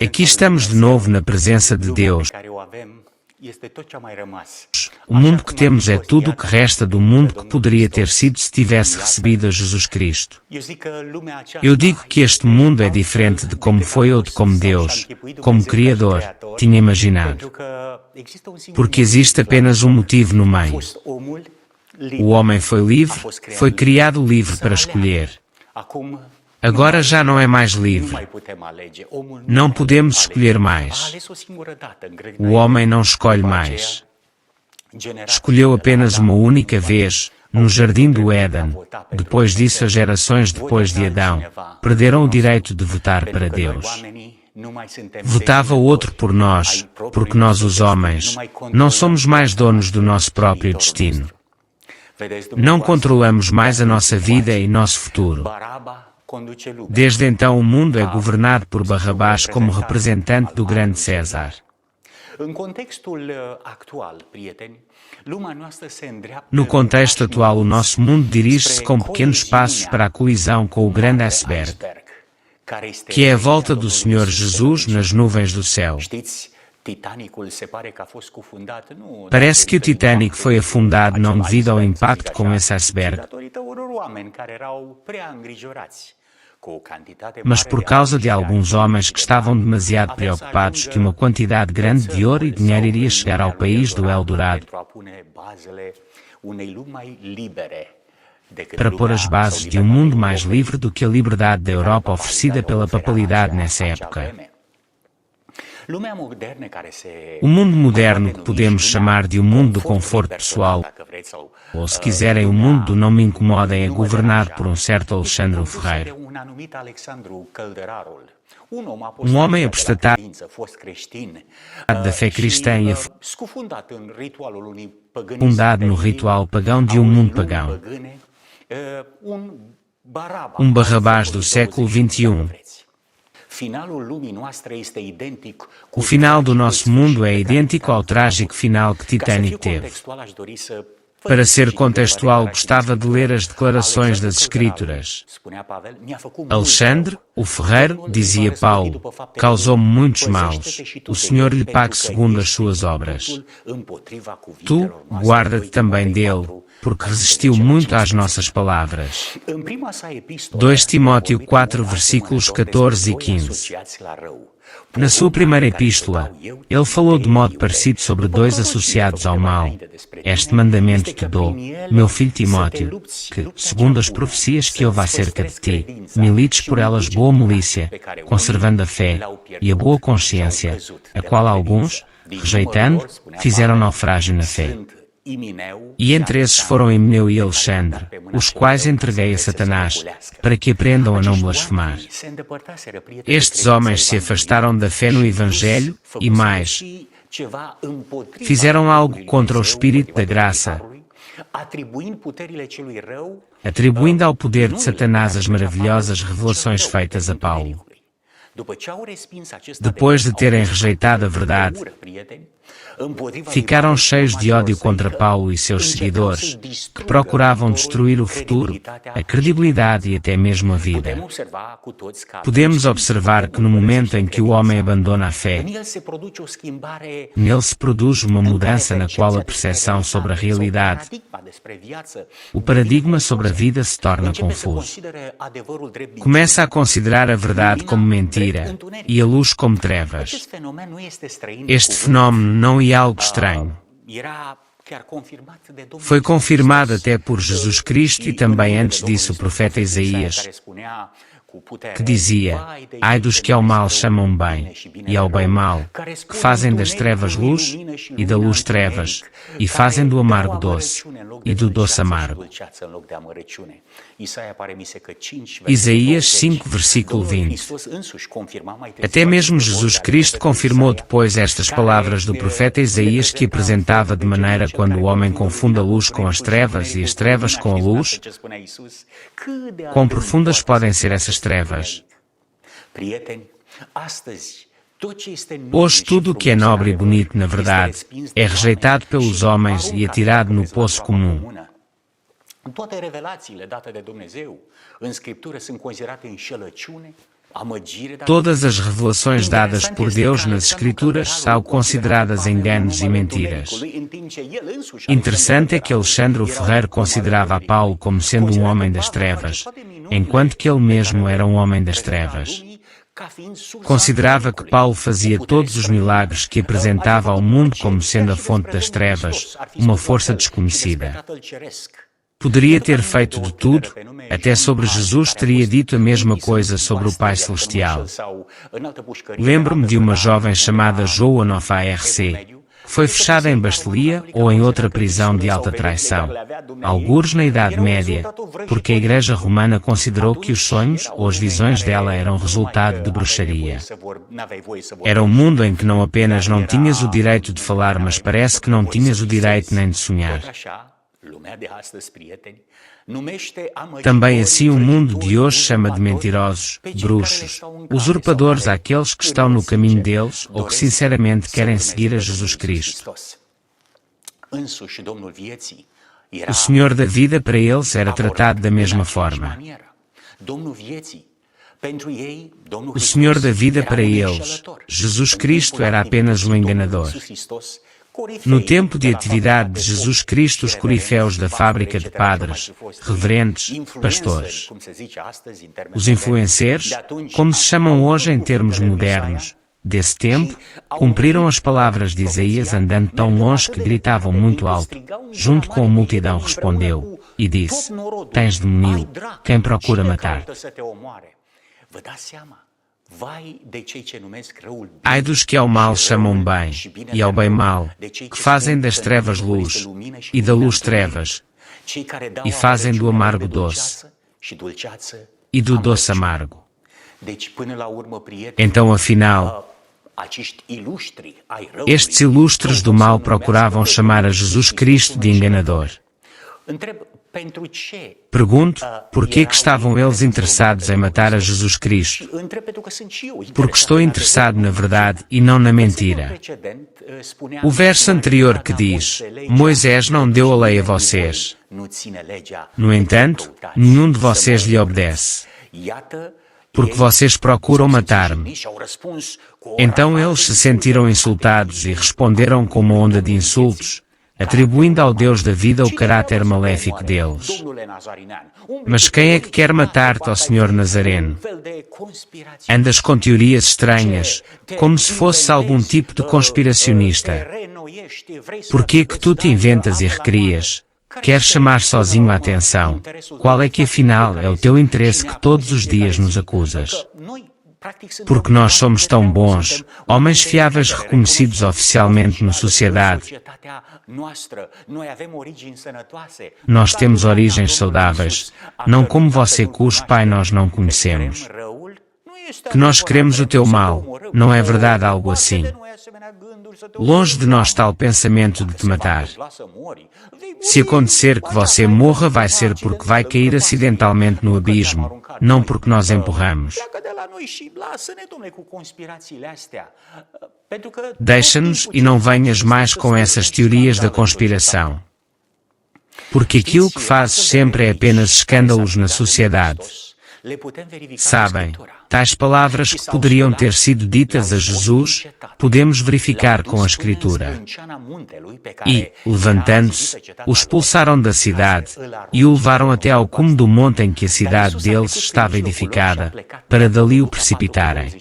Aqui estamos de novo na presença de Deus. O mundo que temos é tudo o que resta do mundo que poderia ter sido se tivesse recebido a Jesus Cristo. Eu digo que este mundo é diferente de como foi ou de como Deus, como Criador, tinha imaginado. Porque existe apenas um motivo no meio. O homem foi livre, foi criado livre para escolher. Agora já não é mais livre. Não podemos escolher mais. O homem não escolhe mais. Escolheu apenas uma única vez, no jardim do Éden. Depois disso, as gerações depois de Adão perderam o direito de votar para Deus. Votava o outro por nós, porque nós, os homens, não somos mais donos do nosso próprio destino. Não controlamos mais a nossa vida e nosso futuro. Desde então o mundo é governado por Barrabás como representante do grande César. No contexto atual, o nosso mundo dirige-se com pequenos passos para a colisão com o grande iceberg, que é a volta do Senhor Jesus nas nuvens do céu. Parece que o Titanic foi afundado não devido ao impacto com esse iceberg, mas por causa de alguns homens que estavam demasiado preocupados que uma quantidade grande de ouro e dinheiro iria chegar ao país do Eldorado para pôr as bases de um mundo mais livre do que a liberdade da Europa oferecida pela papalidade nessa época. O mundo moderno, que podemos chamar de um mundo do conforto pessoal, ou se quiserem o mundo do não me incomodem, é governado por um certo Alexandre o Ferreiro. Um homem apostatado da fé cristã e afundado no ritual pagão de um mundo pagão. Um Barrabás do século XXI. O final do nosso mundo é idêntico ao trágico final que Titanic teve. Para ser contextual, gostava de ler as declarações das Escrituras. Alexandre, o ferreiro, dizia Paulo, causou-me muitos males. O Senhor lhe pague segundo as suas obras. Tu, guarda-te também dele, porque resistiu muito às nossas palavras. 2 Timóteo 4, versículos 14 e 15. Na sua primeira epístola, ele falou de modo parecido sobre dois associados ao mal. Este mandamento te dou, meu filho Timóteo, que, segundo as profecias que houve acerca de ti, milites por elas boa milícia, conservando a fé e a boa consciência, a qual alguns, rejeitando, fizeram naufrágio na fé. E entre esses foram Himeneu e Alexandre, os quais entreguei a Satanás, para que aprendam a não blasfemar. Estes homens se afastaram da fé no Evangelho, e mais, fizeram algo contra o Espírito da graça, atribuindo ao poder de Satanás as maravilhosas revelações feitas a Paulo. Depois de terem rejeitado a verdade, ficaram cheios de ódio contra Paulo e seus seguidores, que procuravam destruir o futuro, a credibilidade e até mesmo a vida. Podemos observar que no momento em que o homem abandona a fé, nele se produz uma mudança na qual a percepção sobre a realidade, o paradigma sobre a vida se torna confuso. Começa a considerar a verdade como mentira e a luz como trevas. Este fenómeno não é algo estranho. Foi confirmado até por Jesus Cristo e também antes disso o profeta Isaías, que dizia: ai dos que ao mal chamam bem, e ao bem mal, que fazem das trevas luz, e da luz trevas, e fazem do amargo doce, e do doce amargo. Isaías 5, versículo 20. Até mesmo Jesus Cristo confirmou depois estas palavras do profeta Isaías, que apresentava de maneira quando o homem confunde a luz com as trevas e as trevas com a luz. Quão profundas podem ser essas trevas? Hoje tudo o que é nobre e bonito, na verdade, é rejeitado pelos homens e atirado no poço comum. Todas as revelações dadas por Deus nas Escrituras são consideradas enganos e mentiras. Interessante é que Alexandre Ferreira considerava Paulo como sendo um homem das trevas, enquanto que ele mesmo era um homem das trevas. Considerava que Paulo fazia todos os milagres que apresentava ao mundo como sendo a fonte das trevas, uma força desconhecida. Poderia ter feito de tudo, até sobre Jesus teria dito a mesma coisa sobre o Pai Celestial. Lembro-me de uma jovem chamada Joanof ARC, que foi fechada em Bastelia ou em outra prisão de alta traição, algures na Idade Média, porque a Igreja Romana considerou que os sonhos ou as visões dela eram resultado de bruxaria. Era um mundo em que não apenas não tinhas o direito de falar, mas parece que não tinhas o direito nem de sonhar. Também assim o mundo de hoje chama de mentirosos, bruxos, usurpadores àqueles que estão no caminho deles ou que sinceramente querem seguir a Jesus Cristo. O Senhor da vida para eles era tratado da mesma forma. O Senhor da vida para eles, Jesus Cristo, era apenas um enganador. No tempo de atividade de Jesus Cristo, os coriféus da fábrica de padres, reverentes, pastores, os influencers, como se chamam hoje em termos modernos, desse tempo, cumpriram as palavras de Isaías andando tão longe que gritavam muito alto. Junto com a multidão respondeu e disse: "Tens demônio, quem procura matar-te?" Ai dos que ao mal chamam bem, e ao bem mal, que fazem das trevas luz, e da luz trevas, e fazem do amargo doce, e do doce amargo. Então, afinal, estes ilustres do mal procuravam chamar a Jesus Cristo de enganador. Pergunto, porquê que estavam eles interessados em matar a Jesus Cristo? Porque estou interessado na verdade e não na mentira. O verso anterior que diz: Moisés não deu a lei a vocês. No entanto, nenhum de vocês lhe obedece. Porque vocês procuram matar-me. Então eles se sentiram insultados e responderam com uma onda de insultos, atribuindo ao Deus da vida o caráter maléfico deles. Mas quem é que quer matar-te, ó Senhor Nazareno? Andas com teorias estranhas, como se fosse algum tipo de conspiracionista. Por que que tu te inventas e recrias? Queres chamar sozinho a atenção? Qual é que afinal é o teu interesse que todos os dias nos acusas? Porque nós somos tão bons, homens fiáveis reconhecidos oficialmente na sociedade. Nós temos origens saudáveis, não como você cujo pai nós não conhecemos. Que nós queremos o teu mal, não é verdade algo assim? Longe de nós tal pensamento de te matar. Se acontecer que você morra, vai ser porque vai cair acidentalmente no abismo, não porque nós empurramos. Deixa-nos e não venhas mais com essas teorias da conspiração. Porque aquilo que fazes sempre é apenas escândalos na sociedade. Sabem, tais palavras que poderiam ter sido ditas a Jesus, podemos verificar com a Escritura. E, levantando-se, o expulsaram da cidade, e o levaram até ao cume do monte em que a cidade deles estava edificada, para dali o precipitarem.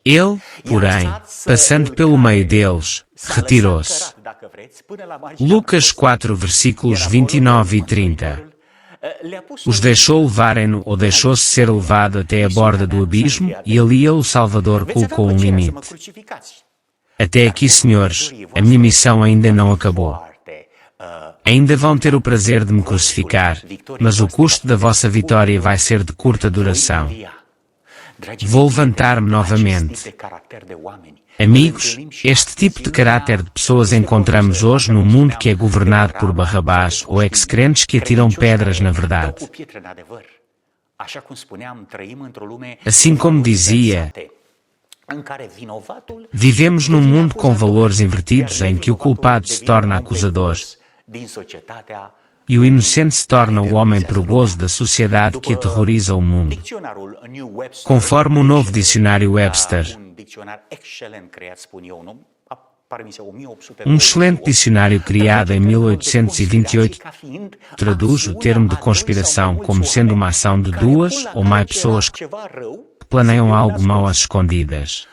Ele, porém, passando pelo meio deles, retirou-se. Lucas 4, versículos 29 e 30. Os deixou levarem-no ou deixou-se ser levado até a borda do abismo e ali ele, o Salvador, colocou um limite. Até aqui, senhores, a minha missão ainda não acabou. Ainda vão ter o prazer de me crucificar, mas o custo da vossa vitória vai ser de curta duração. Vou levantar-me novamente. Amigos, este tipo de caráter de pessoas encontramos hoje no mundo que é governado por Barrabás ou ex-crentes que atiram pedras na verdade. Assim como dizia, vivemos num mundo com valores invertidos em que o culpado se torna acusador. e o inocente se torna o homem perigoso da sociedade que aterroriza o mundo. Conforme o novo dicionário Webster, um excelente dicionário criado em 1828 traduz o termo de conspiração como sendo uma ação de duas ou mais pessoas que planeiam algo mau às escondidas.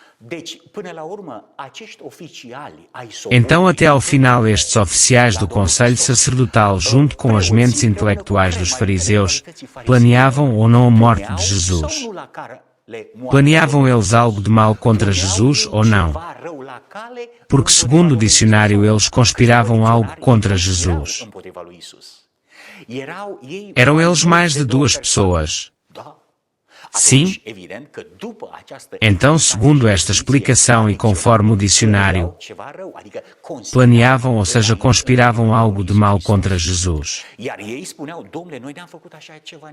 Então, até ao final, estes oficiais do Conselho Sacerdotal, junto com as mentes intelectuais dos fariseus, planeavam ou não a morte de Jesus. Planeavam eles algo de mal contra Jesus ou não? Porque, segundo o dicionário, eles conspiravam algo contra Jesus. Eram eles mais de duas pessoas? Sim. Então, segundo esta explicação e conforme o dicionário, planeavam, ou seja, conspiravam algo de mal contra Jesus.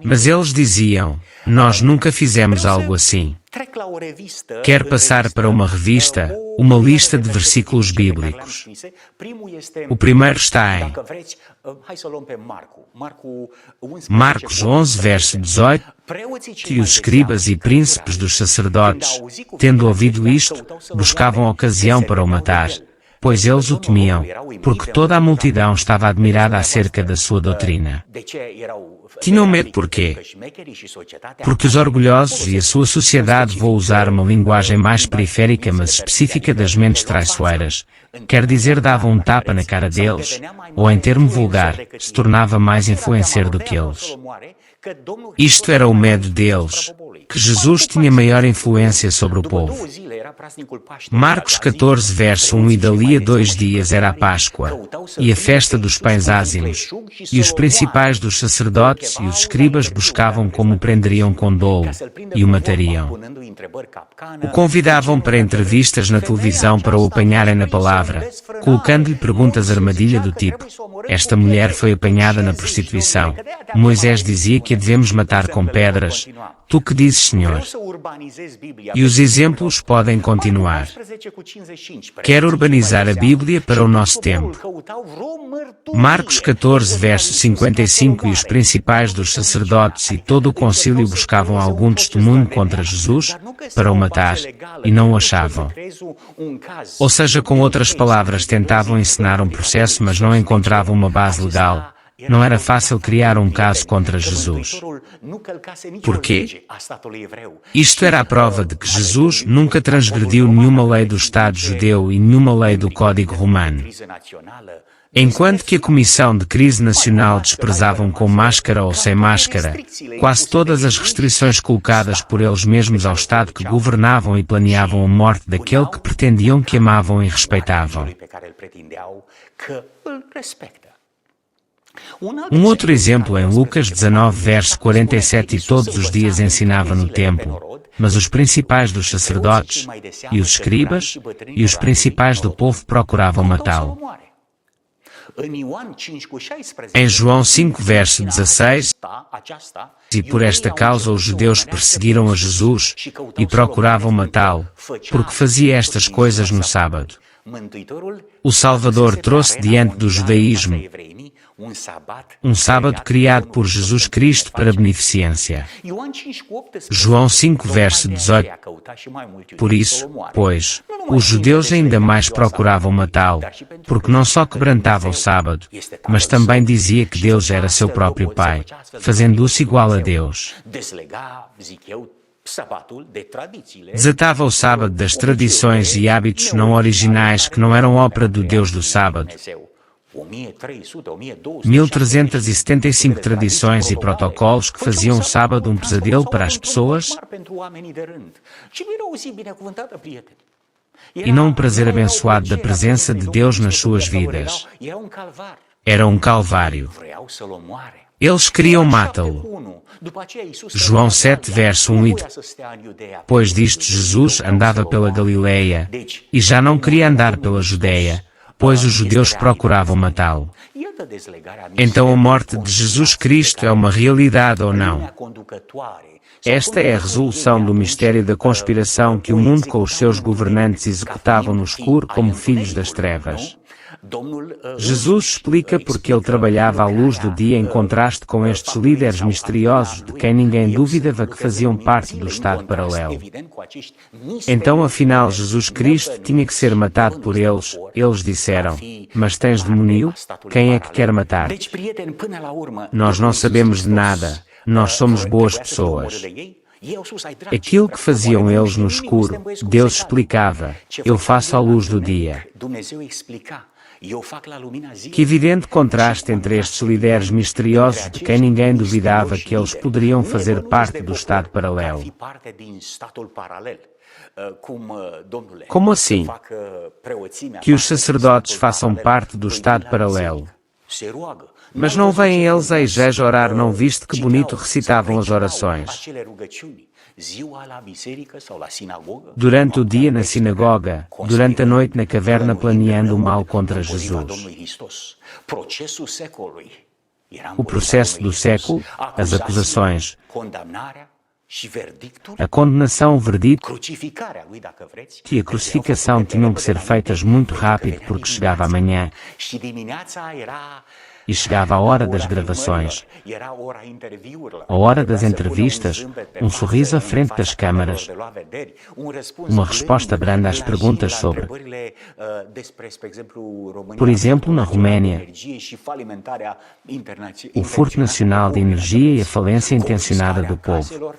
Mas eles diziam, nós nunca fizemos algo assim. Quer passar para uma revista, uma lista de versículos bíblicos. O primeiro está em Marcos 11, verso 18, e os escribas e príncipes dos sacerdotes, tendo ouvido isto, buscavam ocasião para o matar, pois eles o temiam, porque toda a multidão estava admirada acerca da sua doutrina. Tinham medo porquê? Porque os orgulhosos e a sua sociedade, vou usar uma linguagem mais periférica mas específica das mentes traiçoeiras, quer dizer, davam um tapa na cara deles, ou em termo vulgar, se tornava mais influencer do que eles. Isto era o medo deles, que Jesus tinha maior influência sobre o povo. Marcos 14, verso 1, e dali a 2 dias era a Páscoa, e a festa dos pães ázimos, e os principais dos sacerdotes e os escribas buscavam como o prenderiam com dolo, e o matariam. O convidavam para entrevistas na televisão para o apanharem na palavra, colocando-lhe perguntas armadilha do tipo, esta mulher foi apanhada na prostituição. Moisés dizia que a devemos matar com pedras. Tu que dizes, Senhor? E os exemplos podem continuar. Quer urbanizar a Bíblia para o nosso tempo. Marcos 14, verso 55, e os principais dos sacerdotes e todo o concílio buscavam algum testemunho contra Jesus, para o matar, e não o achavam. Ou seja, com outras palavras, tentavam encenar um processo, mas não encontravam uma base legal. Não era fácil criar um caso contra Jesus. Porquê? Isto era a prova de que Jesus nunca transgrediu nenhuma lei do Estado judeu e nenhuma lei do Código Romano. Enquanto que a Comissão de Crise Nacional desprezavam com máscara ou sem máscara quase todas as restrições colocadas por eles mesmos ao Estado que governavam e planeavam a morte daquele que pretendiam que amavam e respeitavam. Um outro exemplo em Lucas 19, verso 47, e todos os dias ensinava no templo, mas os principais dos sacerdotes, e os escribas, e os principais do povo procuravam matá-lo. Em João 5, verso 16, e por esta causa os judeus perseguiram a Jesus e procuravam matá-lo, porque fazia estas coisas no sábado. O Salvador trouxe diante do judaísmo um sábado criado por Jesus Cristo para beneficência. João 5, verso 18. Por isso, pois, os judeus ainda mais procuravam matá-lo, porque não só quebrantava o sábado, mas também dizia que Deus era seu próprio Pai, fazendo-se igual a Deus. Desatava o sábado das tradições e hábitos não originais que não eram obra do Deus do sábado. 1375 tradições e protocolos que faziam o sábado um pesadelo para as pessoas e não um prazer abençoado da presença de Deus nas suas vidas. Era um calvário. Eles queriam matá-lo. João 7, verso 1, e depois disto Jesus andava pela Galileia e já não queria andar pela Judeia, pois os judeus procuravam matá-lo. Então a morte de Jesus Cristo é uma realidade ou não? Esta é a resolução do mistério da conspiração que o mundo com os seus governantes executavam no escuro como filhos das trevas. Jesus explica porque ele trabalhava à luz do dia em contraste com estes líderes misteriosos de quem ninguém duvidava que faziam parte do Estado paralelo. Então, afinal, Jesus Cristo tinha que ser matado por eles. Eles disseram: mas tens demônio? Quem é que quer matar? Nós não sabemos de nada. Nós somos boas pessoas. Aquilo que faziam eles no escuro, Deus explicava: eu faço à luz do dia. Que evidente contraste entre estes líderes misteriosos de quem ninguém duvidava que eles poderiam fazer parte do Estado paralelo. Como assim? Que os sacerdotes façam parte do Estado paralelo? Mas não vêm eles à igreja orar, não viste que bonito recitavam as orações? Durante o dia na sinagoga, durante a noite na caverna planeando o mal contra Jesus. O processo do século, as acusações, a condenação, o verdito e a crucificação tinham que ser feitas muito rápido porque chegava a manhã. E chegava a hora das gravações, a hora das entrevistas, um sorriso à frente das câmaras, uma resposta branda às perguntas sobre, por exemplo, na Roménia, o furto nacional de energia e a falência intencionada do povo.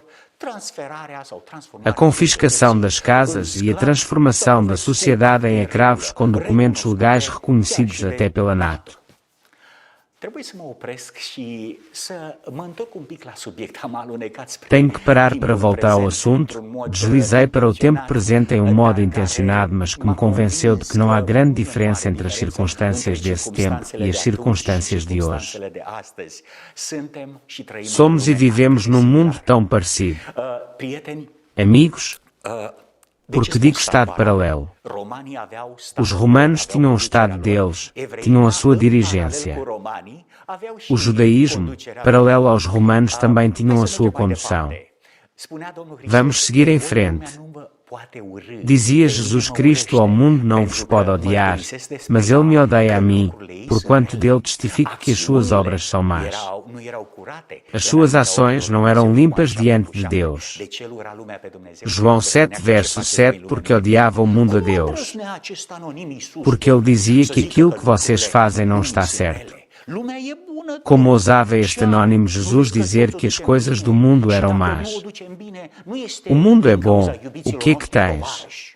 A confiscação das casas e a transformação da sociedade em escravos com documentos legais reconhecidos até pela NATO. Tenho que parar para voltar ao assunto. Deslizei para o tempo presente em um modo intencionado, mas que me convenceu de que não há grande diferença entre as circunstâncias desse tempo e as circunstâncias de hoje. Somos e vivemos num mundo tão parecido. Amigos, porque digo Estado paralelo. Os romanos tinham o Estado deles, tinham a sua dirigência. O judaísmo, paralelo aos romanos, também tinham a sua condução. Vamos seguir em frente. Dizia Jesus Cristo ao mundo: não vos pode odiar, mas ele me odeia a mim, porquanto dele testifico que as suas obras são más. As suas ações não eram limpas diante de Deus. João 7, verso 7, porque odiava o mundo a Deus. Porque ele dizia que aquilo que vocês fazem não está certo. Como ousava este anónimo Jesus dizer que as coisas do mundo eram más? O mundo é bom, o que é que tens?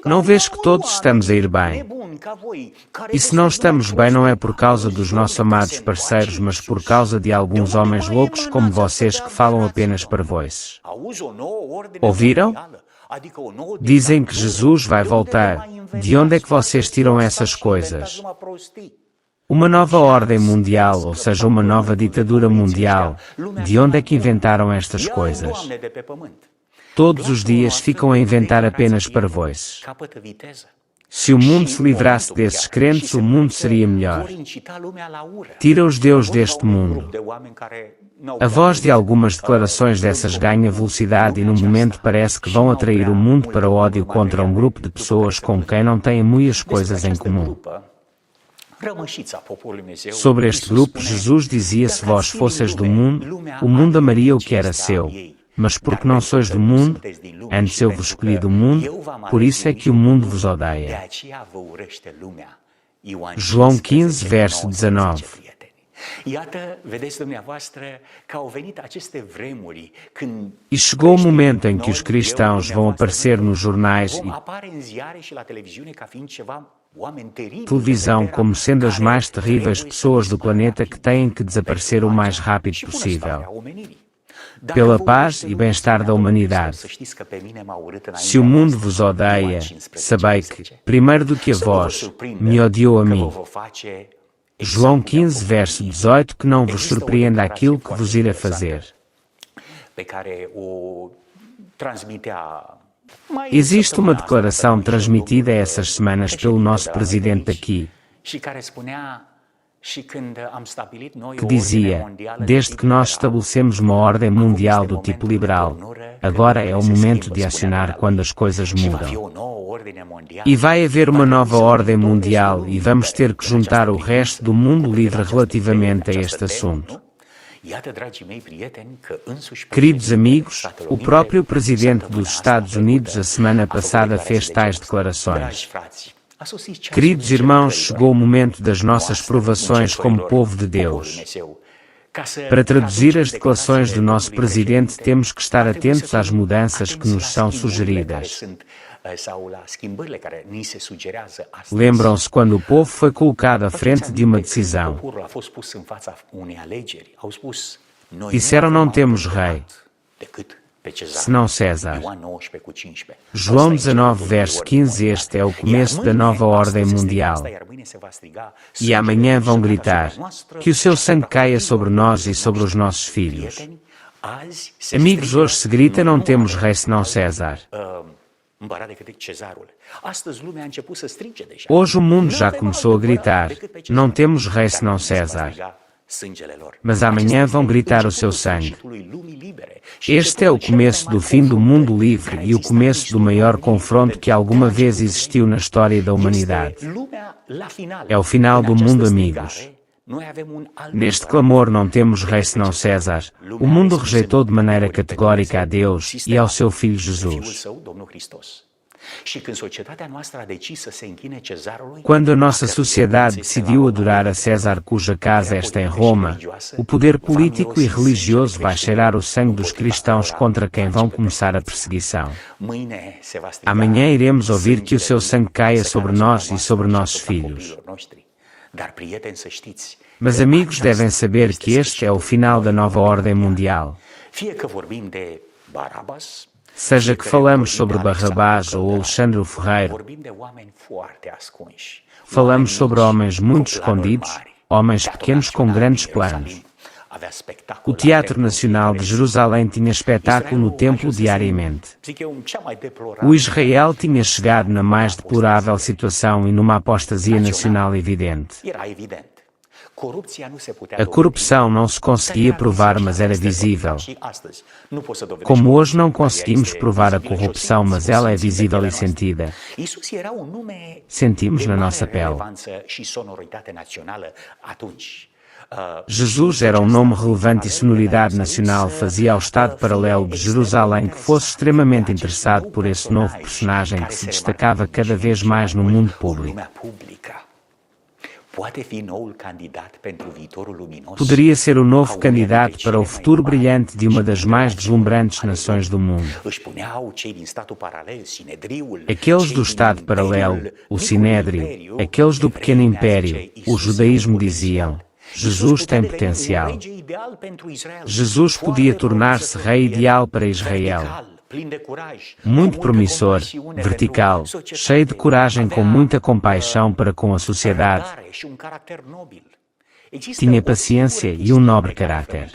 Não vês que todos estamos a ir bem? E se não estamos bem não é por causa dos nossos amados parceiros, mas por causa de alguns homens loucos como vocês que falam apenas parvoices. Ouviram? Dizem que Jesus vai voltar. De onde é que vocês tiram essas coisas? Uma nova ordem mundial, ou seja, uma nova ditadura mundial. De onde é que inventaram estas coisas? Todos os dias ficam a inventar apenas parvoices. Se o mundo se livrasse desses crentes, o mundo seria melhor. Tira os deuses deste mundo. A voz de algumas declarações dessas ganha velocidade e no momento parece que vão atrair o mundo para o ódio contra um grupo de pessoas com quem não têm muitas coisas em comum. Sobre este grupo, Jesus dizia: se vós fosseis do mundo, o mundo amaria o que era seu. Mas porque não sois do mundo, antes eu vos escolhi do mundo, por isso é que o mundo vos odeia. João 15, verso 19. E chegou o momento em que os cristãos vão aparecer nos jornais e televisão como sendo as mais terríveis pessoas do planeta que têm que desaparecer o mais rápido possível. Pela paz e bem-estar da humanidade. Se o mundo vos odeia, sabei que, primeiro do que a vós, me odiou a mim. João 15, verso 18, que não vos surpreenda aquilo que vos irá fazer. Existe uma declaração transmitida essas semanas pelo nosso presidente aqui, que dizia: desde que nós estabelecemos uma ordem mundial do tipo liberal, agora é o momento de acionar quando as coisas mudam. E vai haver uma nova ordem mundial e vamos ter que juntar o resto do mundo livre relativamente a este assunto. Queridos amigos, o próprio presidente dos Estados Unidos a semana passada fez tais declarações. Queridos irmãos, chegou o momento das nossas provações como povo de Deus. Para traduzir as declarações do nosso presidente, temos que estar atentos às mudanças que nos são sugeridas. Lembram-se quando o povo foi colocado à frente de uma decisão. Disseram: não temos rei, senão César. João 19, verso 15. Este é o começo da nova ordem mundial. E amanhã vão gritar: que o seu sangue caia sobre nós e sobre os nossos filhos. Amigos, hoje se grita: não temos rei senão César. Hoje o mundo já começou a gritar: não temos rei senão César. Mas amanhã vão gritar o seu sangue. Este é o começo do fim do mundo livre e o começo do maior confronto que alguma vez existiu na história da humanidade. É o final do mundo, amigos. Neste clamor: não temos rei senão César, o mundo rejeitou de maneira categórica a Deus e ao seu Filho Jesus. Quando a nossa sociedade decidiu adorar a César, cuja casa está em Roma, o poder político e religioso vai cheirar o sangue dos cristãos contra quem vão começar a perseguição. Amanhã iremos ouvir: que o seu sangue caia sobre nós e sobre nossos filhos. Mas amigos, devem saber que este é o final da nova ordem mundial. Seja que falamos sobre Barrabás ou Alexandre o Ferreiro, falamos sobre homens muito escondidos, homens pequenos com grandes planos. O Teatro Nacional de Jerusalém tinha espetáculo no templo diariamente. O Israel tinha chegado na mais deplorável situação e numa apostasia nacional evidente. A corrupção não se conseguia provar, mas era visível. Como hoje não conseguimos provar a corrupção, mas ela é visível e sentida. Sentimos na nossa pele. Jesus era um nome relevante e sonoridade nacional fazia ao Estado paralelo de Jerusalém que fosse extremamente interessado por esse novo personagem que se destacava cada vez mais no mundo público. Poderia ser o novo candidato para o futuro brilhante de uma das mais deslumbrantes nações do mundo. Aqueles do Estado paralelo, o Sinédrio, aqueles do pequeno império, o judaísmo diziam: Jesus tem potencial. Jesus podia tornar-se rei ideal para Israel. Muito promissor, vertical, cheio de coragem, com muita compaixão para com a sociedade. Tinha paciência e um nobre caráter.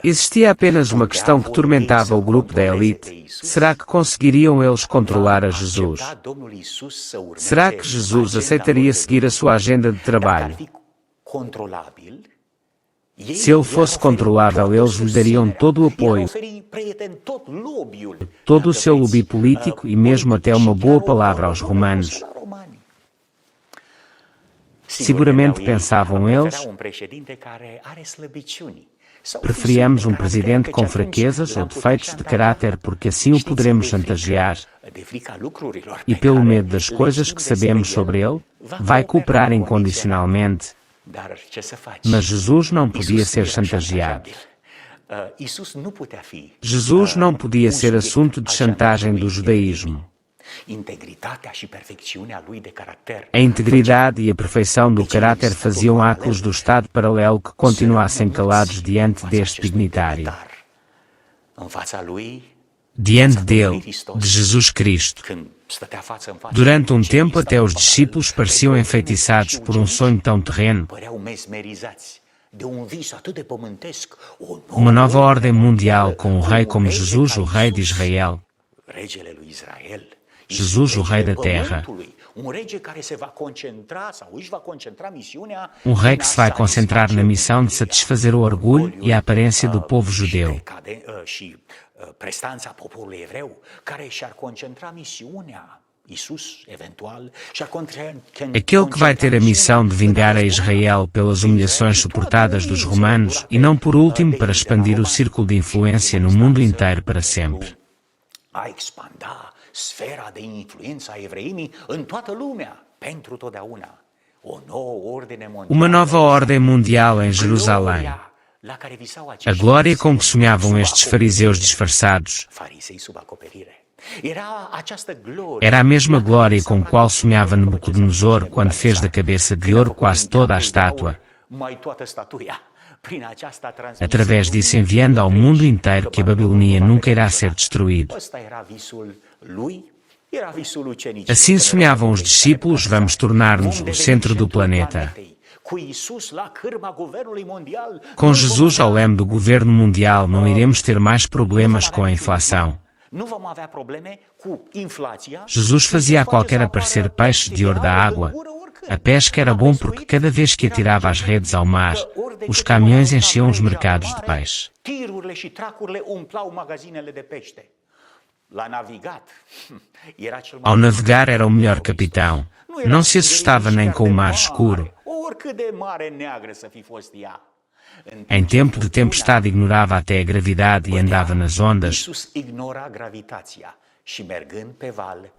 Existia apenas uma questão que tormentava o grupo da elite: será que conseguiriam eles controlar a Jesus? Será que Jesus aceitaria seguir a sua agenda de trabalho? Se ele fosse controlável, eles lhe dariam todo o apoio, todo o seu lobby político e mesmo até uma boa palavra aos romanos. Seguramente pensavam eles: preferíamos um presidente com fraquezas ou defeitos de caráter porque assim o poderemos chantagear. E pelo medo das coisas que sabemos sobre ele, vai cooperar incondicionalmente. Mas Jesus não podia ser chantageado. Jesus não podia ser assunto de chantagem do judaísmo. A integridade e a perfeição do caráter faziam áculos do Estado paralelo que continuassem calados diante deste dignitário. Diante dele, de Jesus Cristo. Durante um tempo até os discípulos pareciam enfeitiçados por um sonho tão terreno. Uma nova ordem mundial com um rei como Jesus, o rei de Israel. Jesus, o rei da terra. Um rei que se vai concentrar na missão de satisfazer o orgulho e a aparência do povo judeu. Aquele que vai ter a missão de vingar a Israel pelas humilhações suportadas dos romanos e não por último para expandir o círculo de influência no mundo inteiro para sempre. A expanda sfera de influență a evreimii în toată lumea, pentru totdeauna. O nouă ordine mondială. Uma nova ordem mundial em Jerusalém. A glória com que sonhavam estes fariseus disfarçados era a mesma glória com a qual sonhava Nabucodonosor quando fez da cabeça de ouro quase toda a estátua, através disso enviando ao mundo inteiro que a Babilonia nunca irá ser destruída. Assim sonhavam os discípulos, vamos tornar-nos o centro do planeta. Com Jesus ao leme do governo mundial não iremos ter mais problemas com a inflação. Jesus fazia a qualquer aparecer peixes de ouro da água. A pesca era bom porque cada vez que atirava as redes ao mar, os caminhões enchiam os mercados de peixe. Ao navegar era o melhor capitão. Não se assustava nem com o mar escuro. Em tempo de tempestade ignorava até a gravidade e andava nas ondas,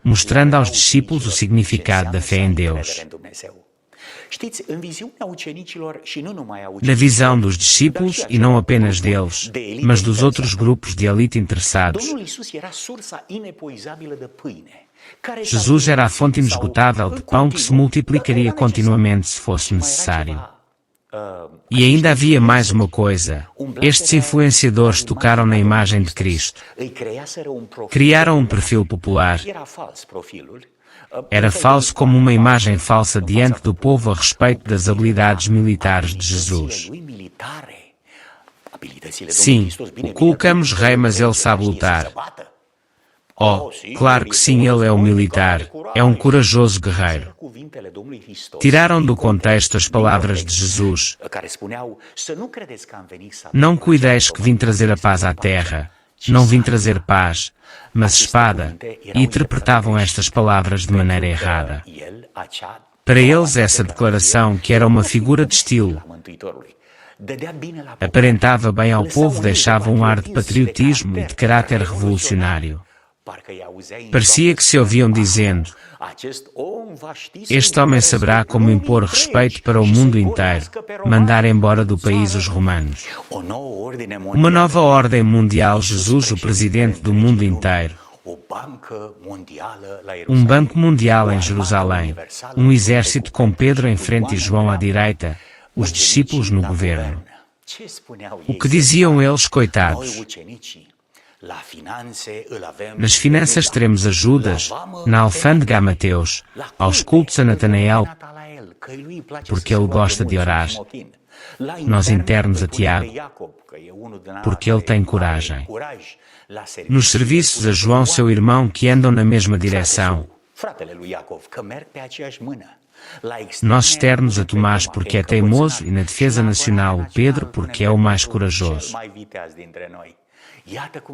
mostrando aos discípulos o significado da fé em Deus. Na visão dos discípulos, e não apenas deles, mas dos outros grupos de elite interessados, Jesus era a fonte inesgotável de pão que se multiplicaria continuamente se fosse necessário. E ainda havia mais uma coisa. Estes influenciadores tocaram na imagem de Cristo. Criaram um perfil popular. Era falso como uma imagem falsa diante do povo a respeito das habilidades militares de Jesus. Sim, o colocamos rei, mas ele sabe lutar. Oh, claro que sim, ele é um militar, é um corajoso guerreiro. Tiraram do contexto as palavras de Jesus. Não cuideis que vim trazer a paz à terra. Não vim trazer paz, mas espada. E interpretavam estas palavras de maneira errada. Para eles, essa declaração, que era uma figura de estilo, aparentava bem ao povo, deixava um ar de patriotismo e de caráter revolucionário. Parecia que se ouviam dizendo: este homem saberá como impor respeito para o mundo inteiro, mandar embora do país os romanos. Uma nova ordem mundial, Jesus, o presidente do mundo inteiro. Um banco mundial em Jerusalém, um exército com Pedro em frente e João à direita, os discípulos no governo. O que diziam eles, coitados? Nas finanças teremos ajudas, na alfândega a Mateus, aos cultos a Natanael, porque ele gosta de orar. Nós internos a Tiago, porque ele tem coragem. Nos serviços a João, seu irmão, que andam na mesma direção. Nós externos a Tomás, porque é teimoso, e na defesa nacional o Pedro, porque é o mais corajoso.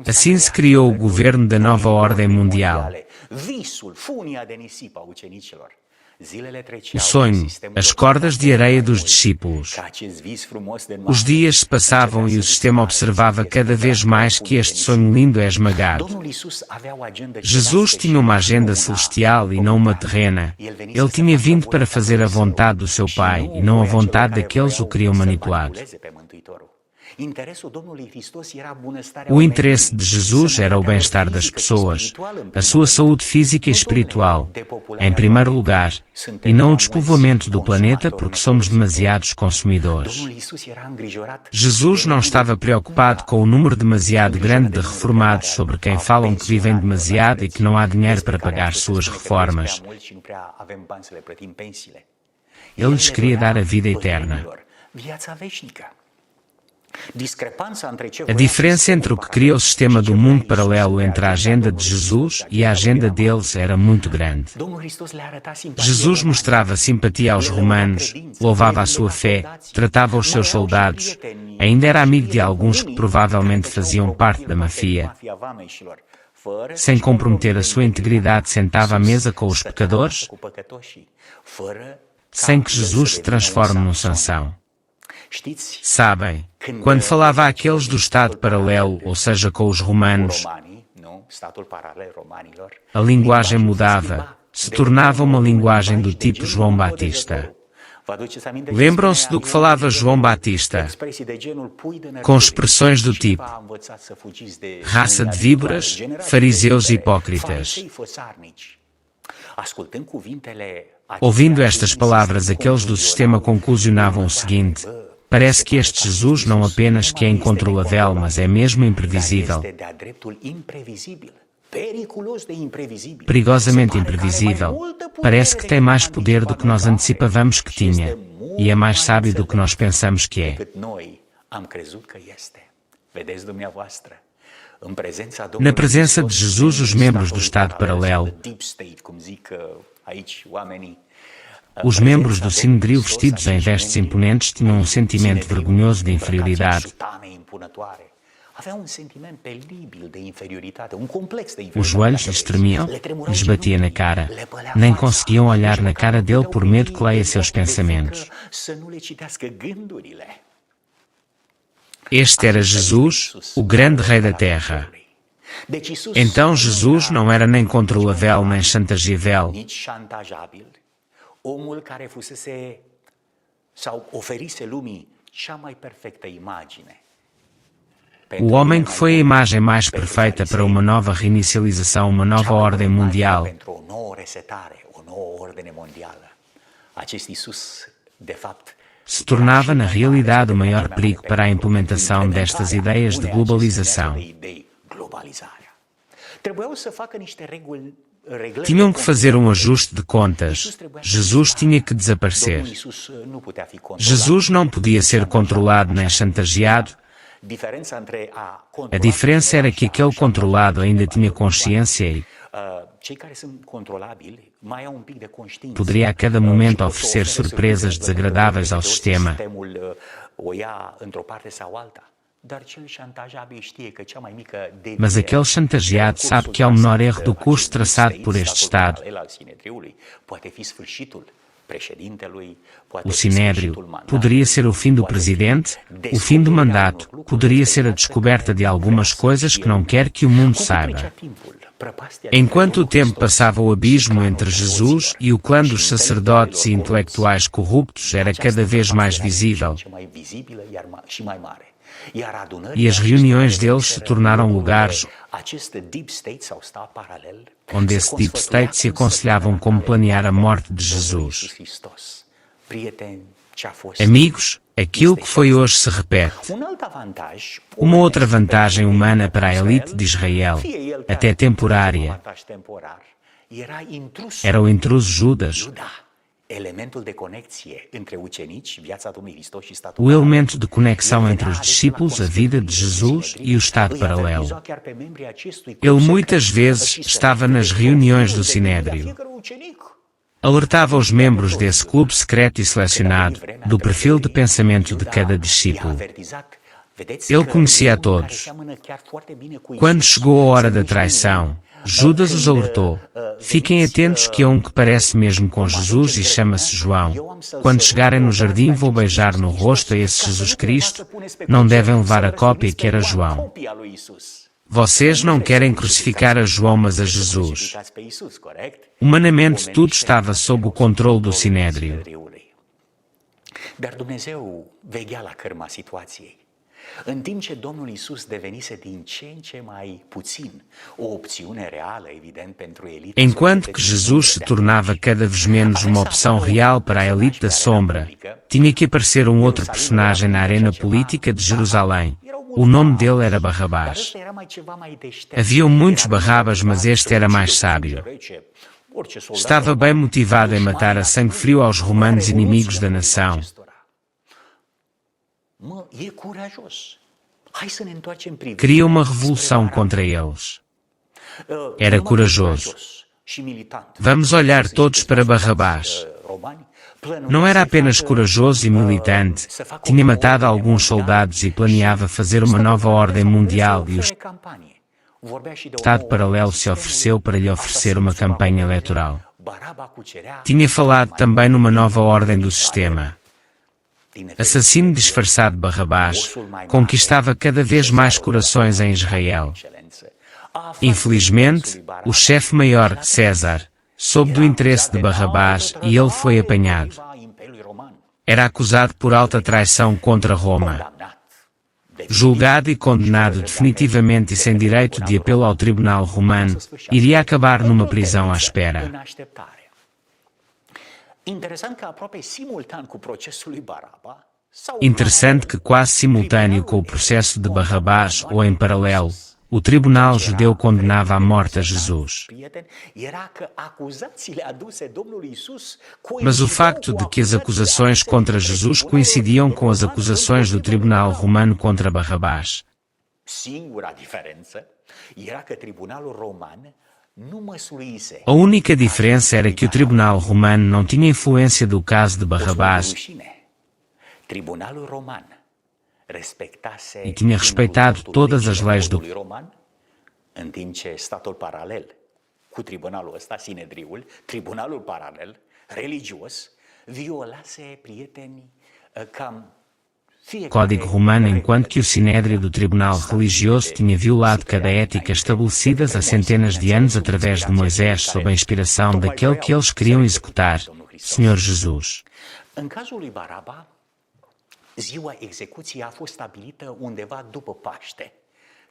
Assim se criou o governo da nova ordem mundial. O sonho, as cordas de areia dos discípulos. Os dias se passavam e o sistema observava cada vez mais que este sonho lindo é esmagado. Jesus tinha uma agenda celestial e não uma terrena. Ele tinha vindo para fazer a vontade do seu Pai e não a vontade daqueles o queriam manipulado. O interesse de Jesus era o bem-estar das pessoas, a sua saúde física e espiritual, em primeiro lugar, e não o despovoamento do planeta porque somos demasiados consumidores. Jesus não estava preocupado com o número demasiado grande de reformados sobre quem falam que vivem demasiado e que não há dinheiro para pagar suas reformas. Ele lhes queria dar a vida eterna. A diferença entre o que cria o sistema do mundo paralelo entre a agenda de Jesus e a agenda deles era muito grande. Jesus mostrava simpatia aos romanos, louvava a sua fé, tratava os seus soldados, ainda era amigo de alguns que provavelmente faziam parte da mafia. Sem comprometer a sua integridade, sentava à mesa com os pecadores, sem que Jesus se transforme num Sansão. Sabem, quando falava àqueles do Estado paralelo, ou seja, com os romanos, a linguagem mudava, se tornava uma linguagem do tipo João Batista. Lembram-se do que falava João Batista? Com expressões do tipo: raça de víboras, fariseus e hipócritas. Ouvindo estas palavras, aqueles do sistema conclusionavam o seguinte: parece que este Jesus não apenas que é incontrolável, mas é mesmo imprevisível. Perigosamente imprevisível. Parece que tem mais poder do que nós antecipávamos que tinha. E é mais sábio do que nós pensamos que é. Na presença de Jesus, os membros do Estado paralelo, os membros do Sinédrio vestidos em vestes imponentes tinham um sentimento vergonhoso de inferioridade. Os joelhos lhes tremiam, lhes batia na cara. Nem conseguiam olhar na cara dele por medo que leia seus pensamentos. Este era Jesus, o grande rei da terra. Então Jesus não era nem controlável nem chantageável. Omul care fusese sau oferise lumii cea mai perfectă imagine. O homem que foi a imagem mais perfeita para uma nova reinicialização, uma nova ordem mundial. Se tornava na realidade o maior perigo para a implementação destas ideias de globalização. Tinham que fazer um ajuste de contas. Jesus tinha que desaparecer. Jesus não podia ser controlado nem chantageado. A diferença era que aquele controlado ainda tinha consciência e poderia a cada momento oferecer surpresas desagradáveis ao sistema. Mas aquele chantageado sabe que é o menor erro do curso traçado por este Estado. O Sinédrio poderia ser o fim do presidente, o fim do mandato, poderia ser a descoberta de algumas coisas que não quer que o mundo saiba. Enquanto o tempo passava, o abismo entre Jesus e o clã dos sacerdotes e intelectuais corruptos era cada vez mais visível. E as reuniões deles se tornaram lugares onde esse Deep State se aconselhavam como planear a morte de Jesus. Amigos, aquilo que foi hoje se repete. Uma outra vantagem humana para a elite de Israel, até temporária, era o intruso Judas. O elemento de conexão entre os discípulos, a vida de Jesus e o Estado paralelo. Ele muitas vezes estava nas reuniões do Sinédrio. Alertava os membros desse clube secreto e selecionado do perfil de pensamento de cada discípulo. Ele conhecia a todos. Quando chegou a hora da traição, Judas os alertou: fiquem atentos que há um que parece mesmo com Jesus e chama-se João. Quando chegarem no jardim vou beijar no rosto a esse Jesus Cristo. Não devem levar a cópia que era João. Vocês não querem crucificar a João, mas a Jesus. Humanamente tudo estava sob o controle do Sinédrio. Dar Dumnezeu veghea la cărma situației. În timp ce Domnul Iisus devenise din ce în ce mai puțin o opțiune reală, evident, pentru elite. Enquanto que Jesus se tornava cada vez menos uma opção real para a elite da sombra, tinha que aparecer um outro personagem na arena política de Jerusalém. O nome dele era Barrabás. Haviam muitos Barrabás, mas este era mais sábio. Estava bem motivado em matar a sangue frio aos romanos inimigos da nação. Queria uma revolução contra eles. Era corajoso. Vamos olhar todos para Barrabás. Não era apenas corajoso e militante, tinha matado alguns soldados e planeava fazer uma nova ordem mundial e o Estado paralelo se ofereceu para lhe oferecer uma campanha eleitoral. Tinha falado também numa nova ordem do sistema. Assassino disfarçado Barrabás, conquistava cada vez mais corações em Israel. Infelizmente, o chefe maior, César, soube do interesse de Barrabás e ele foi apanhado. Era acusado por alta traição contra Roma. Julgado e condenado definitivamente e sem direito de apelo ao tribunal romano, iria acabar numa prisão à espera. Interessante que quase simultâneo com o processo de Barrabás ou em paralelo, o tribunal judeu condenava à morte a Jesus. Mas o facto de que as acusações contra Jesus coincidiam com as acusações do tribunal romano contra Barrabás. A única diferença era que o tribunal romano não tinha influência do caso de Barrabás e tinha respeitado todas as leis do în timp ce statul paralel cu tribunalul ăsta, Sinedriul, tribunalul paralel, religios, violase, prieteni, cam Código Romano, enquanto que o Sinédrio do Tribunal Religioso tinha violado cada ética estabelecidas há centenas de anos através de Moisés sob a inspiração daquele que eles queriam executar, Senhor Jesus. În cazul lui Baraba, ziua execuției a fost stabilită undeva după Paște.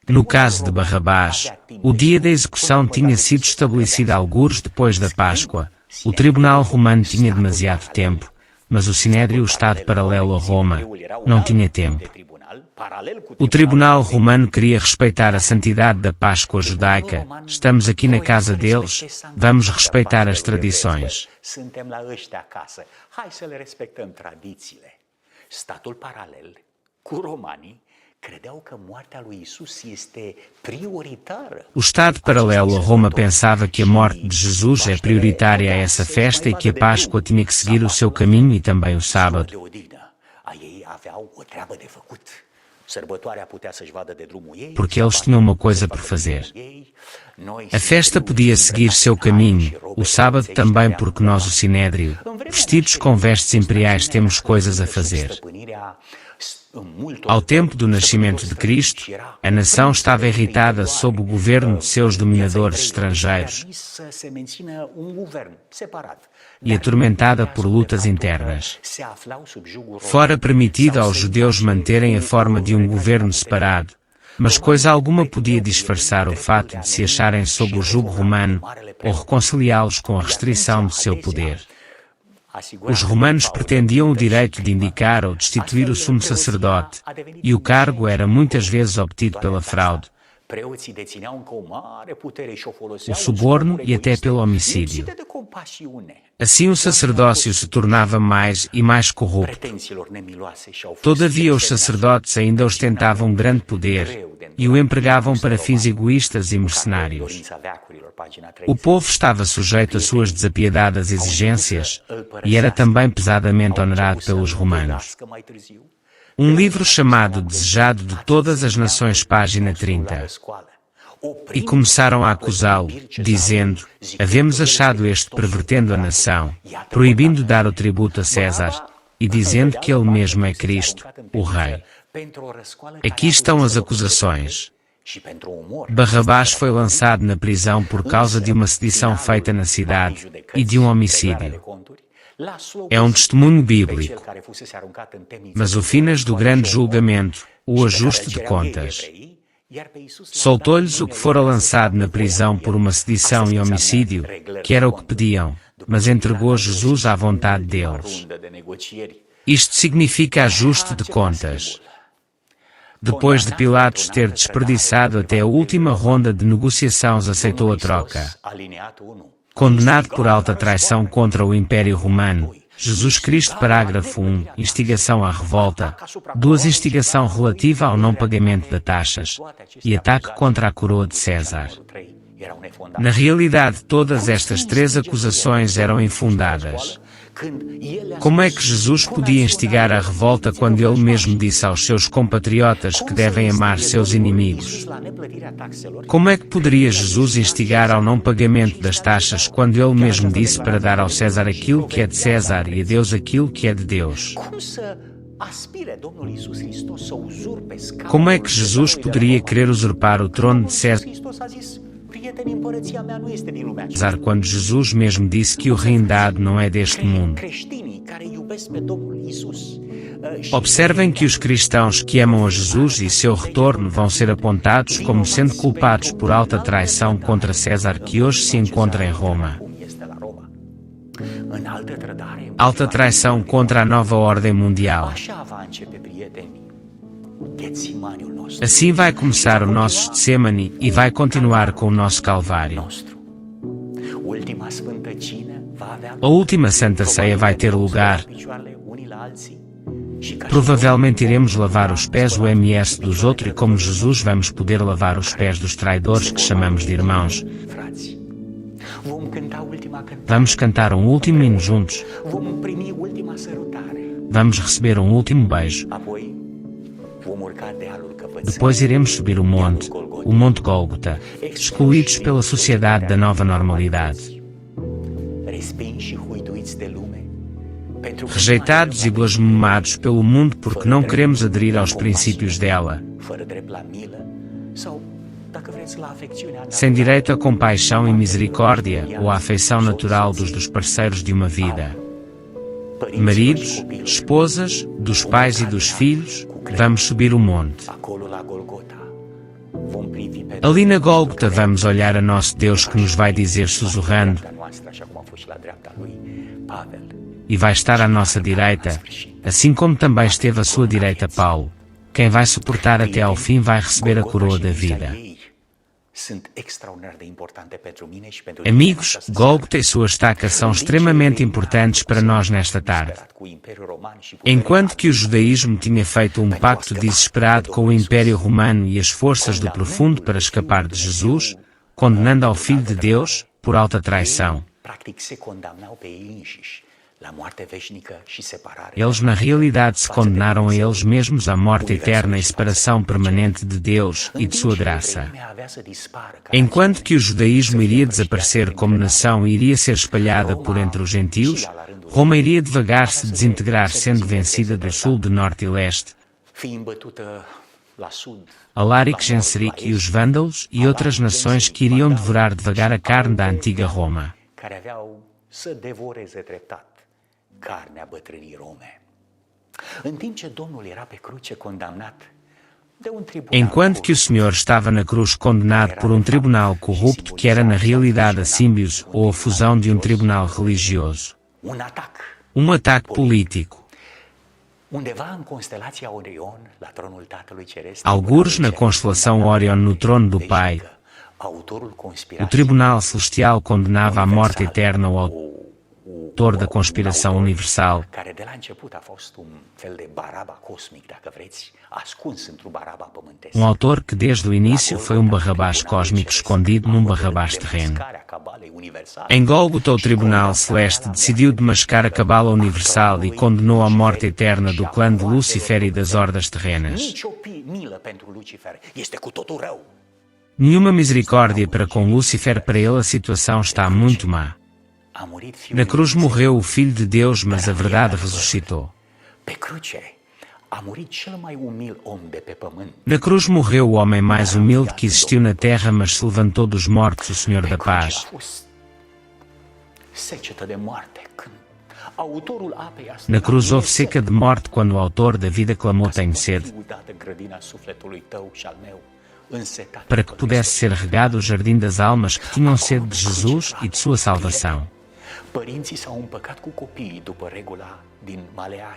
No caso de Barrabás, o dia da execução tinha sido estabelecido algures depois da Páscoa. O tribunal romano tinha demasiado tempo, mas o Sinédrio, o Estado paralelo a Roma, não tinha tempo. O tribunal romano queria respeitar a santidade da Páscoa judaica. Estamos aqui na casa deles, vamos respeitar as tradições. Statul paralel cu romanii credeau că moartea lui Isus este prioritară. O Estado paralelo a Roma pensava que a morte de Jesus é prioritária a essa festa e que a Páscoa tinha que seguir o seu caminho e também o sábado. Porque eles tinham uma coisa por fazer. A festa podia seguir seu caminho, o sábado também porque nós, o Sinédrio, vestidos com vestes imperiais, temos coisas a fazer. Ao tempo do nascimento de Cristo, a nação estava irritada sob o governo de seus dominadores estrangeiros e atormentada por lutas internas. Fora permitido aos judeus manterem a forma de um governo separado, mas coisa alguma podia disfarçar o fato de se acharem sob o jugo romano ou reconciliá-los com a restrição de seu poder. Os romanos pretendiam o direito de indicar ou destituir o sumo sacerdote, e o cargo era muitas vezes obtido pela fraude, o suborno e até pelo homicídio. Assim o sacerdócio se tornava mais e mais corrupto. Todavia os sacerdotes ainda ostentavam grande poder e o empregavam para fins egoístas e mercenários. O povo estava sujeito às suas desapiedadas exigências e era também pesadamente onerado pelos romanos. Um livro chamado Desejado de Todas as Nações, página 30. E começaram a acusá-lo, dizendo: havemos achado este pervertendo a nação, proibindo dar o tributo a César, e dizendo que ele mesmo é Cristo, o Rei. Aqui estão as acusações. Barrabás foi lançado na prisão por causa de uma sedição feita na cidade e de um homicídio. É um testemunho bíblico. Mas o finas do grande julgamento, o ajuste de contas. Soltou-lhes o que fora lançado na prisão por uma sedição e homicídio, que era o que pediam, mas entregou Jesus à vontade deles. Isto significa ajuste de contas. Depois de Pilatos ter desperdiçado até a última ronda de negociações, aceitou a troca. Condenado por alta traição contra o Império Romano, Jesus Cristo, parágrafo 1, instigação à revolta. 2. Instigação relativa ao não pagamento de taxas. E ataque contra a coroa de César. Na realidade, todas estas 3 acusações eram infundadas. Como é que Jesus podia instigar a revolta quando ele mesmo disse aos seus compatriotas que devem amar seus inimigos? Como é que poderia Jesus instigar ao não pagamento das taxas quando ele mesmo disse para dar ao César aquilo que é de César e a Deus aquilo que é de Deus? Como é que Jesus poderia querer usurpar o trono de César quando Jesus mesmo disse que o reino dado não é deste mundo? Observem que os cristãos que amam a Jesus e seu retorno vão ser apontados como sendo culpados por alta traição contra César que hoje se encontra em Roma. Alta traição contra a nova ordem mundial. Assim vai começar o nosso Getsemane e vai continuar com o nosso Calvário. A última Santa Ceia vai ter lugar. Provavelmente iremos lavar os pés o MS dos outros e como Jesus vamos poder lavar os pés dos traidores que chamamos de irmãos. Vamos cantar um último hino juntos. Vamos receber um último beijo. Depois iremos subir o Monte Gólgota, excluídos pela sociedade da nova normalidade. Rejeitados e blasfemados pelo mundo porque não queremos aderir aos princípios dela. Sem direito à compaixão e misericórdia ou à afeição natural dos parceiros de uma vida. Maridos, esposas, dos pais e dos filhos, vamos subir o monte. Ali na Gólgota vamos olhar a nosso Deus que nos vai dizer sussurrando, e vai estar à nossa direita, assim como também esteve à sua direita Paulo. Quem vai suportar até ao fim vai receber a coroa da vida. Amigos, Gólgota e sua estaca são extremamente importantes para nós nesta tarde. Enquanto que o judaísmo tinha feito um pacto desesperado com o Império Romano e as forças do profundo para escapar de Jesus, condenando ao Filho de Deus, por alta traição. Eles na realidade se condenaram a eles mesmos à morte eterna e separação permanente de Deus e de sua graça. Enquanto que o judaísmo iria desaparecer como nação e iria ser espalhada por entre os gentios, Roma iria devagar se desintegrar sendo vencida do sul, de norte e leste. Alaric, Genseric e os vândalos e outras nações que iriam devorar devagar a carne da antiga Roma. Carnea bătrânii Rome. În timp ce Domnul era pe cruce condamnat de um tribunal. Enquanto que o Senhor estava na cruz condenado por um tribunal corrupto que era na realidade a símbiose ou a fusão de um tribunal religioso. Um ataque político. Algures na constelação Orion no trono do Pai, o tribunal celestial condenava à morte eterna o autor da conspiração universal, um autor que desde o início foi um Barrabás cósmico escondido num Barrabás terreno. Em Gólgota o tribunal celeste decidiu demascar a cabala universal e condenou à morte eterna do clã de Lúcifer e das hordas terrenas. Nenhuma misericórdia para com Lúcifer, para ele a situação está muito má. Na cruz morreu o Filho de Deus, mas a verdade ressuscitou. Na cruz morreu o homem mais humilde que existiu na terra, mas se levantou dos mortos, o Senhor da paz. Na cruz houve seca de morte quando o autor da vida clamou: tenho sede, para que pudesse ser regado o jardim das almas que tinham sede de Jesus e de sua salvação.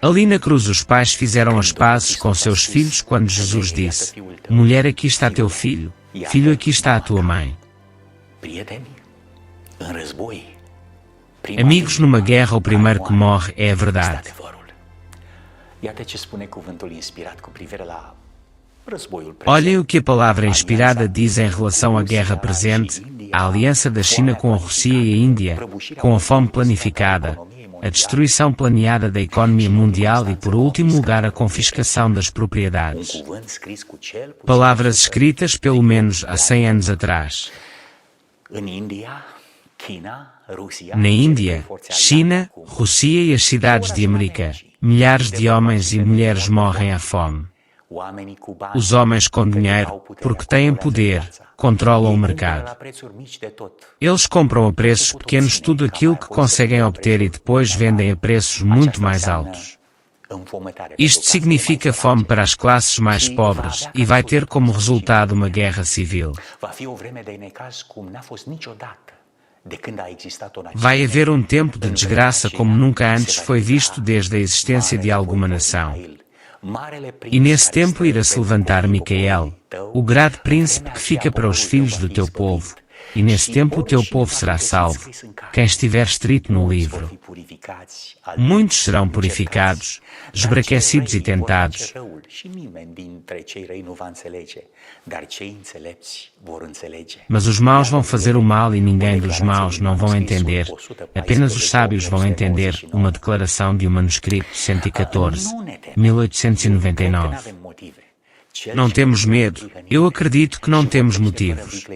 Ali na cruz os pais fizeram as pazes com seus filhos quando Jesus disse: mulher, aqui está teu filho, filho, aqui está a tua mãe. Amigos numa guerra, o primeiro que morre é a verdade. Iată ce spune cuvântul inspirat cu privire la războiul Olhem o que a palavra inspirada diz em relação à guerra presente, à aliança da China com a Rússia e a Índia, com a fome planificada, a destruição planeada da economia mundial e, por último lugar, a confiscação das propriedades. Palavras escritas pelo menos há 100 anos atrás. Na Índia, China, Rússia e as cidades de América, milhares de homens e mulheres morrem à fome. Os homens com dinheiro, porque têm poder, controlam o mercado. Eles compram a preços pequenos tudo aquilo que conseguem obter e depois vendem a preços muito mais altos. Isto significa fome para as classes mais pobres e vai ter como resultado uma guerra civil. Vai haver um tempo de desgraça como nunca antes foi visto desde a existência de alguma nação. E nesse tempo irá se levantar Micael, o grande príncipe que fica para os filhos do teu povo, e nesse tempo o teu povo será salvo, quem estiver escrito no livro. Muitos serão purificados, esbraquecidos e tentados. Mas os maus vão fazer o mal e ninguém dos maus não vão entender. Apenas os sábios vão entender. Uma declaração de um manuscrito 114, 1899. Não temos medo. Eu acredito que não temos motivos.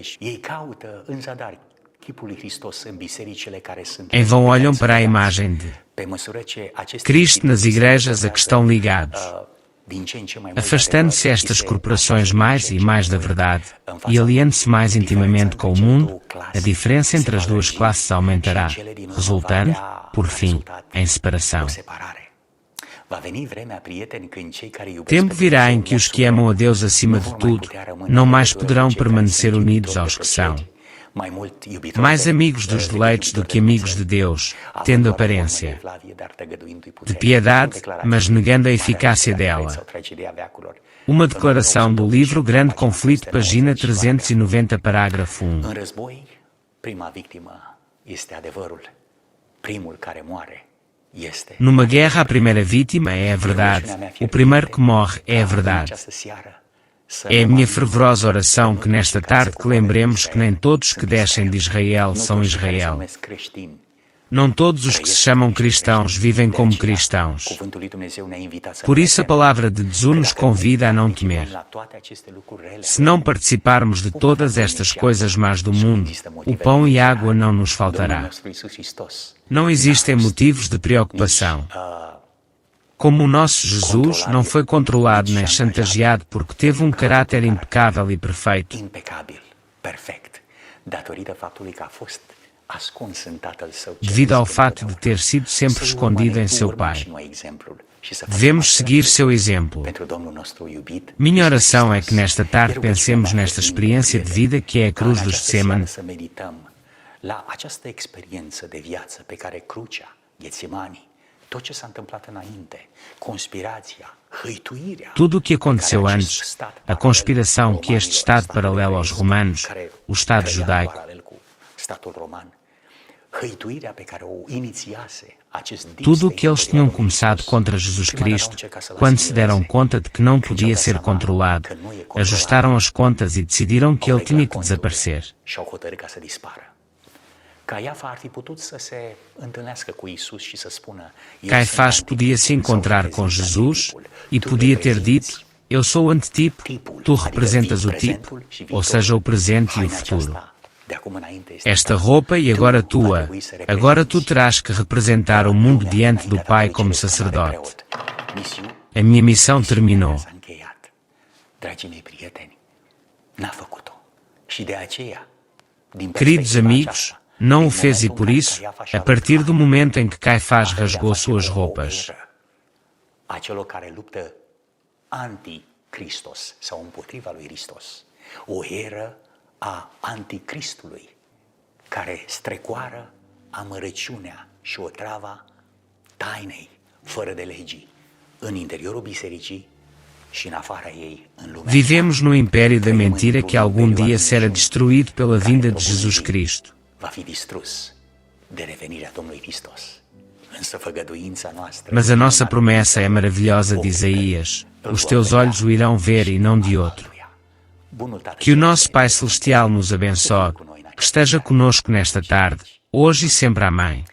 Em vão olham para a imagem de Cristo nas igrejas a que estão ligados, afastando-se estas corporações mais e mais da verdade e aliando-se mais intimamente com o mundo, a diferença entre as duas classes aumentará, resultando, por fim, em separação. Tempo virá em que os que amam a Deus acima de tudo não mais poderão permanecer unidos aos que são mais amigos dos deleites do que amigos de Deus, tendo aparência de piedade, mas negando a eficácia dela. Uma declaração do livro Grande Conflito, página 390, parágrafo 1. Numa guerra, a primeira vítima é a verdade. O primeiro que morre é a verdade. É a minha fervorosa oração que nesta tarde que lembremos que nem todos que descem de Israel são Israel. Não todos os que se chamam cristãos vivem como cristãos. Por isso a palavra de Deus nos convida a não temer. Se não participarmos de todas estas coisas más do mundo, o pão e a água não nos faltará. Não existem motivos de preocupação. Como o nosso Jesus não foi controlado nem chantageado porque teve um caráter impecável e perfeito. Devido ao fato de ter sido sempre escondido em seu Pai. Devemos seguir seu exemplo. Minha oração é que nesta tarde pensemos nesta experiência de vida que é a cruz do Getsemane. Tudo o que aconteceu antes, a conspiração que este Estado paralelo aos romanos, o Estado judaico, tudo o que eles tinham começado contra Jesus Cristo, quando se deram conta de que não podia ser controlado, ajustaram as contas e decidiram que ele tinha que desaparecer. Caifás podia se encontrar com Jesus e podia ter dito: eu sou o antitipo, tu representas o tipo, ou seja, o presente e o futuro. Esta roupa e agora tua, agora tu terás que representar o mundo diante do Pai como sacerdote. A minha missão terminou. Queridos amigos, não o fez e por isso, a partir do momento em que Caifás rasgou suas roupas, o era a anticristului, care strecoară amărăciunea și otrava tainei fără de legii în interiorul bisericii și în afara ei în lumea. Vivemos no império da mentira que algum dia será destruído pela vinda de Jesus Cristo. de revenirea Domnului Hristos. Însă făgăduința noastră... Mas a nossa promessa é maravilhosa de Isaías. Os teus olhos o irão ver e não de outro. Que o nosso Pai Celestial nos abençoe, que esteja conosco nesta tarde, hoje e sempre. Amém.